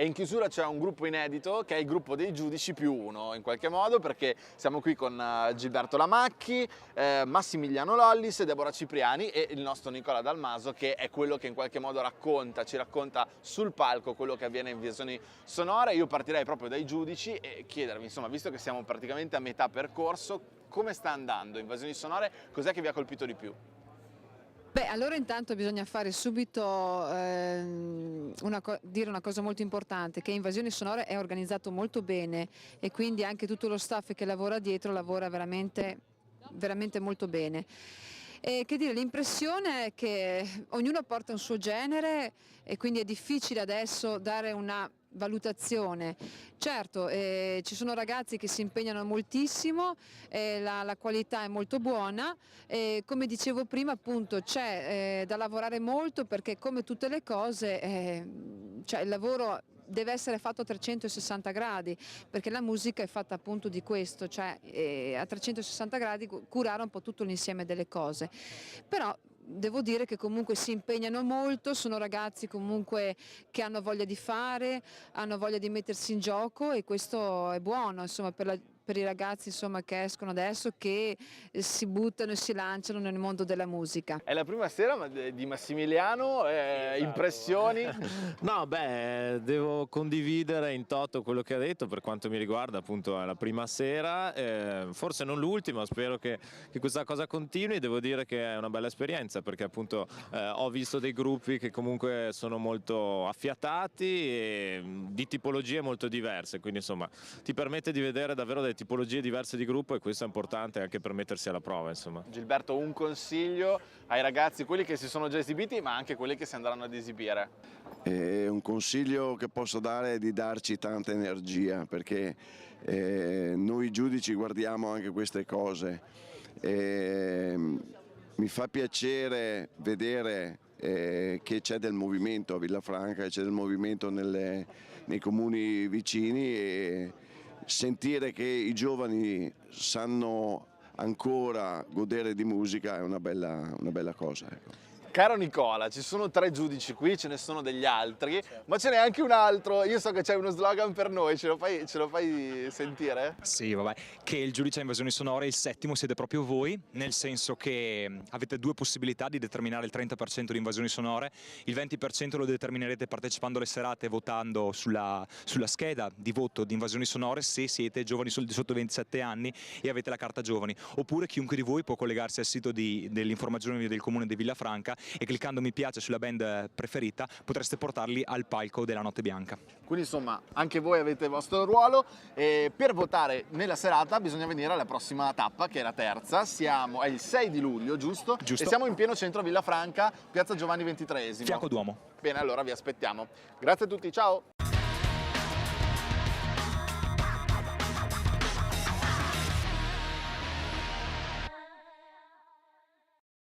E in chiusura c'è un gruppo inedito che è il gruppo dei giudici più uno, in qualche modo, perché siamo qui con Gilberto Lamacchi, Massimiliano Lollis e Deborah Cipriani e il nostro Nicola Dalmaso, che è quello che in qualche modo ci racconta sul palco quello che avviene in Invasioni Sonore. Io partirei proprio dai giudici e chiedervi, insomma, visto che siamo praticamente a metà percorso, come sta andando Invasioni Sonore? Cos'è che vi ha colpito di più? Beh, allora intanto bisogna fare subito dire una cosa molto importante, che Invasioni Sonore è organizzato molto bene e quindi anche tutto lo staff che lavora dietro lavora veramente, veramente molto bene. E che dire, l'impressione è che ognuno porta un suo genere e quindi è difficile adesso dare una valutazione. Certo, ci sono ragazzi che si impegnano moltissimo, la qualità è molto buona e come dicevo prima appunto c'è da lavorare molto perché come tutte le cose cioè il lavoro deve essere fatto a 360 gradi perché la musica è fatta appunto di questo, cioè a 360 gradi curare un po' tutto l'insieme delle cose. Però devo dire che comunque si impegnano molto, sono ragazzi comunque che hanno voglia di fare, hanno voglia di mettersi in gioco e questo è buono insomma, per i ragazzi insomma, che escono adesso, che si buttano e si lanciano nel mondo della musica. È la prima sera di Massimiliano, Esatto. impressioni? No, beh, devo condividere in toto quello che ha detto per quanto mi riguarda, appunto è la prima sera, forse non l'ultima, spero che questa cosa continui. Devo dire che è una bella esperienza perché appunto ho visto dei gruppi che comunque sono molto affiatati e di tipologie molto diverse, quindi insomma ti permette di vedere davvero delle tipologie diverse di gruppo e questo è importante anche per mettersi alla prova, insomma. Gilberto, un consiglio ai ragazzi, quelli che si sono già esibiti ma anche quelli che si andranno ad esibire? Un consiglio che posso dare è di darci tanta energia perché noi giudici guardiamo anche queste cose. Mi fa piacere vedere che c'è del movimento a Villafranca, c'è del movimento nei comuni vicini e sentire che i giovani sanno ancora godere di musica è una bella cosa. Ecco. Caro Nicola, ci sono 3 giudici qui, ce ne sono degli altri, ma ce n'è anche un altro. Io so che c'è uno slogan per noi, ce lo fai sentire? Sì, vabbè, che il giudice a Invasioni Sonore, il settimo, siete proprio voi, nel senso che avete 2 possibilità di determinare il 30% di Invasioni Sonore, il 20% lo determinerete partecipando alle serate e votando sulla scheda di voto di Invasioni Sonore se siete giovani di sotto 27 anni e avete la carta giovani, oppure chiunque di voi può collegarsi al sito dell'informazione del comune di Villafranca e cliccando mi piace sulla band preferita potreste portarli al palco della Notte Bianca. Quindi insomma anche voi avete il vostro ruolo e per votare nella serata bisogna venire alla prossima tappa che è la terza, è il 6 di luglio, giusto? Giusto. E siamo in pieno centro Villafranca, piazza Giovanni XXIII. Fianco Duomo. Bene, allora vi aspettiamo. Grazie a tutti, ciao!